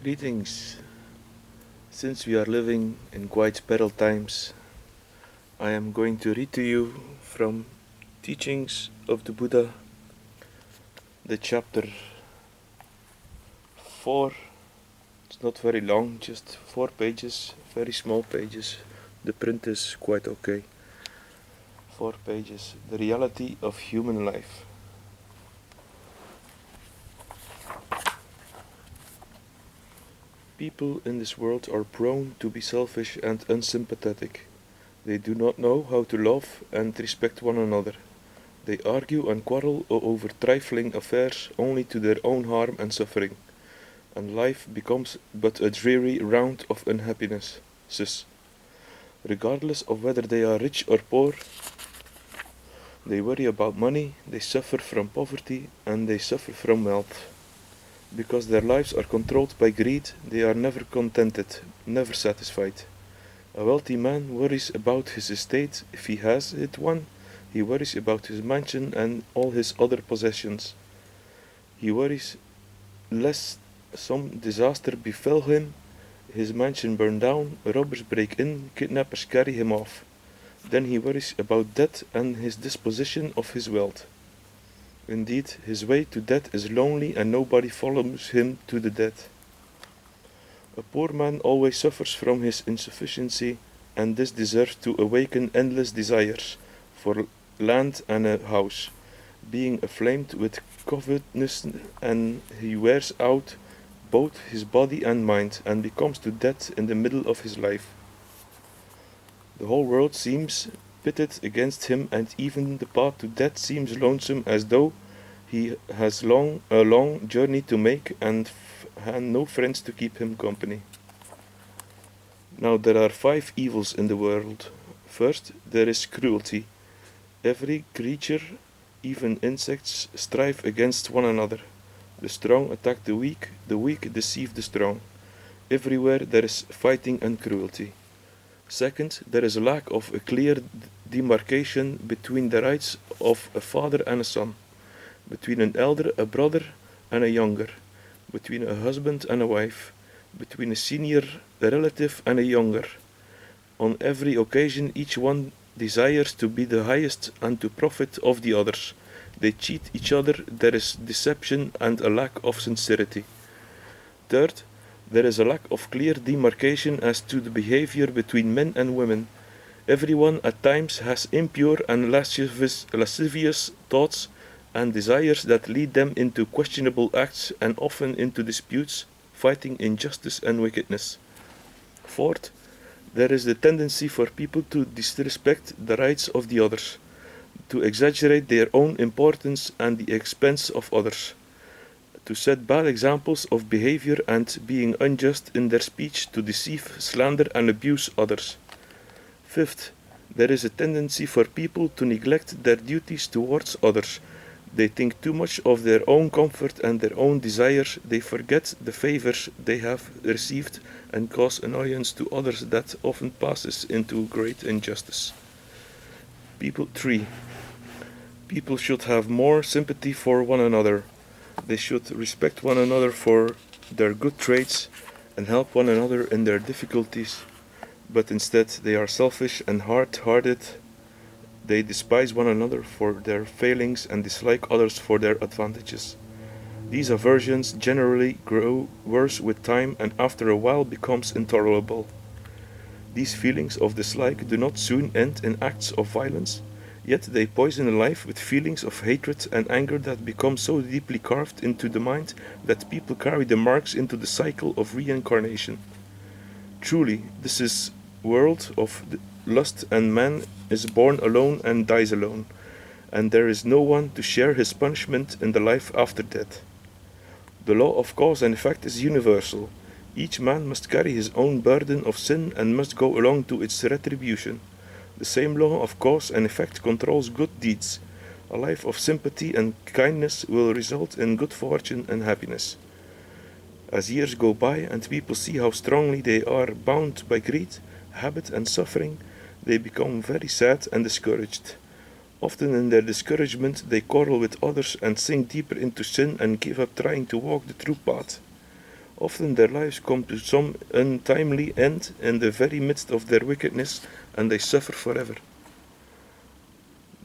Greetings. Since we are living in quite peril times, I am going to read to you from Teachings of the Buddha, the chapter 4. It's not very long, just 4 pages, very small pages. The print is quite okay. 4 pages. The reality of human life. People in this world are prone to be selfish and unsympathetic. They do not know how to love and respect one another. They argue and quarrel over trifling affairs only to their own harm and suffering, and life becomes but a dreary round of unhappinesses. Regardless of whether they are rich or poor, they worry about money, they suffer from poverty, and they suffer from wealth. Because their lives are controlled by greed, they are never contented, never satisfied. A wealthy man worries about his estate if he has it one. He worries about his mansion and all his other possessions. He worries lest some disaster befell him, his mansion burn down, robbers break in, kidnappers carry him off. Then he worries about death and his disposition of his wealth. Indeed, his way to death is lonely and nobody follows him to the death. A poor man always suffers from his insufficiency, and this deserves to awaken endless desires for land and a house, being aflamed with covetousness, and he wears out both his body and mind, and becomes to death in the middle of his life. The whole world seems pitted against him, and even the path to death seems lonesome, as though he has a long journey to make and no friends to keep him company. Now there are 5 evils in the world. First, there is cruelty. Every creature, even insects, strive against one another. The strong attack the weak deceive the strong. Everywhere there is fighting and cruelty. Second, there is a lack of a clear demarcation between the rights of a father and a son, between an elder, a brother, and a younger, between a husband and a wife, between a senior relative and a younger. On every occasion each one desires to be the highest and to profit of the others. They cheat each other, there is deception and a lack of sincerity. Third, there is a lack of clear demarcation as to the behavior between men and women. Everyone at times has impure and lascivious thoughts and desires that lead them into questionable acts and often into disputes, fighting injustice and wickedness. Fourth, there is the tendency for people to disrespect the rights of the others, to exaggerate their own importance at the expense of others, to set bad examples of behavior and being unjust in their speech, to deceive, slander, and abuse others. Fifth, there is a tendency for people to neglect their duties towards others. They think too much of their own comfort and their own desires. They forget the favors they have received and cause annoyance to others that often passes into great injustice. 3. People should have more sympathy for one another. They should respect one another for their good traits and help one another in their difficulties, but instead they are selfish and hard-hearted. They despise one another for their failings and dislike others for their advantages. These aversions generally grow worse with time and after a while becomes intolerable. These feelings of dislike do not soon end in acts of violence, yet they poison life with feelings of hatred and anger that become so deeply carved into the mind that people carry the marks into the cycle of reincarnation. Truly, this is world of lust, and man is born alone and dies alone, and there is no one to share his punishment in the life after death. The law of cause and effect is universal. Each man must carry his own burden of sin and must go along to its retribution. The same law of cause and effect controls good deeds. A life of sympathy and kindness will result in good fortune and happiness. As years go by and people see how strongly they are bound by greed, habit, and suffering, they become very sad and discouraged. Often in their discouragement they quarrel with others and sink deeper into sin and give up trying to walk the true path. Often their lives come to some untimely end in the very midst of their wickedness, and they suffer forever.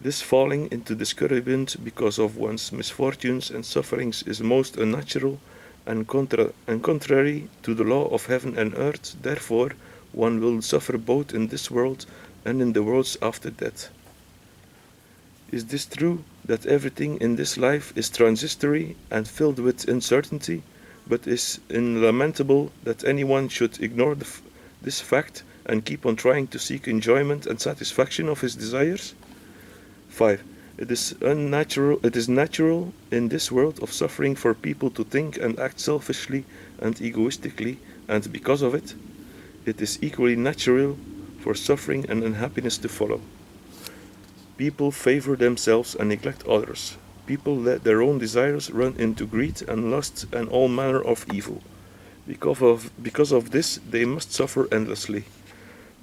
This falling into discouragement because of one's misfortunes and sufferings is most unnatural and contrary to the law of heaven and earth. Therefore, one will suffer both in this world and in the worlds after death. Is this true, that everything in this life is transitory and filled with uncertainty, but is lamentable that anyone should ignore this fact and keep on trying to seek enjoyment and satisfaction of his desires? 5. It is natural in this world of suffering for people to think and act selfishly and egoistically, and because of it, it is equally natural for suffering and unhappiness to follow. People favor themselves and neglect others. People let their own desires run into greed and lust and all manner of evil. Because of this, they must suffer endlessly.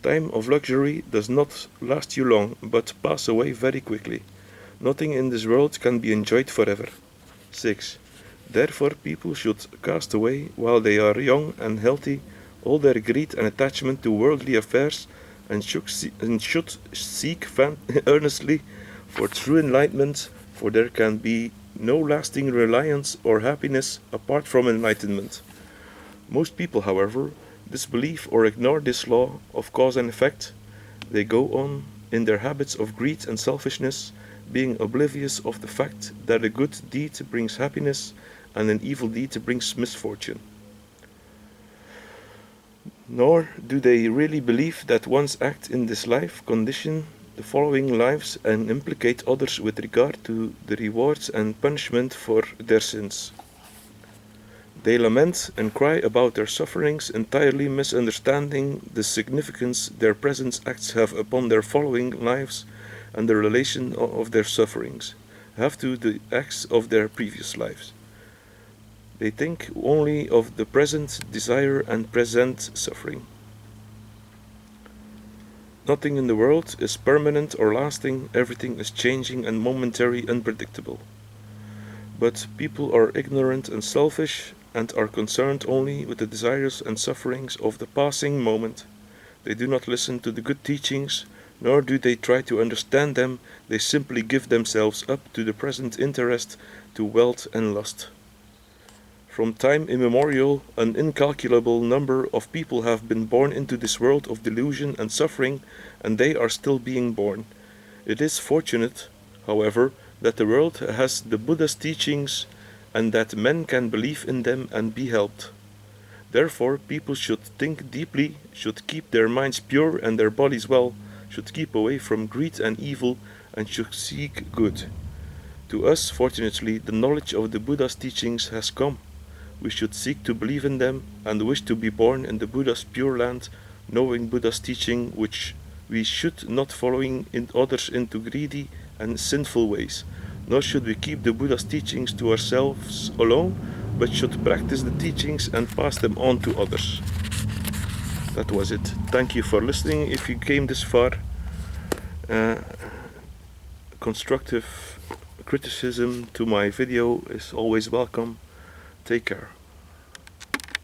Time of luxury does not last you long, but pass away very quickly. Nothing in this world can be enjoyed forever. 6. Therefore, people should cast away, while they are young and healthy, all their greed and attachment to worldly affairs, and should seek earnestly for true enlightenment, for there can be no lasting reliance or happiness apart from enlightenment. Most people, however, disbelieve or ignore this law of cause and effect. They go on in their habits of greed and selfishness, being oblivious of the fact that a good deed brings happiness and an evil deed brings misfortune. Nor do they really believe that one's act in this life condition the following lives and implicate others with regard to the rewards and punishment for their sins. They lament and cry about their sufferings, entirely misunderstanding the significance their present acts have upon their following lives and the relation of their sufferings have to the acts of their previous lives. They think only of the present desire and present suffering. Nothing in the world is permanent or lasting, everything is changing and momentary, unpredictable. But people are ignorant and selfish, and are concerned only with the desires and sufferings of the passing moment. They do not listen to the good teachings, nor do they try to understand them. They simply give themselves up to the present interest, to wealth and lust. From time immemorial, an incalculable number of people have been born into this world of delusion and suffering, and they are still being born. It is fortunate, however, that the world has the Buddha's teachings and that men can believe in them and be helped. Therefore, people should think deeply, should keep their minds pure and their bodies well, should keep away from greed and evil, and should seek good. To us, fortunately, the knowledge of the Buddha's teachings has come. We should seek to believe in them and wish to be born in the Buddha's pure land, knowing Buddha's teaching, which we should not following in others into greedy and sinful ways. Nor should we keep the Buddha's teachings to ourselves alone, but should practice the teachings and pass them on to others. That was it. Thank you for listening. If you came this far, constructive criticism to my video is always welcome. Take care.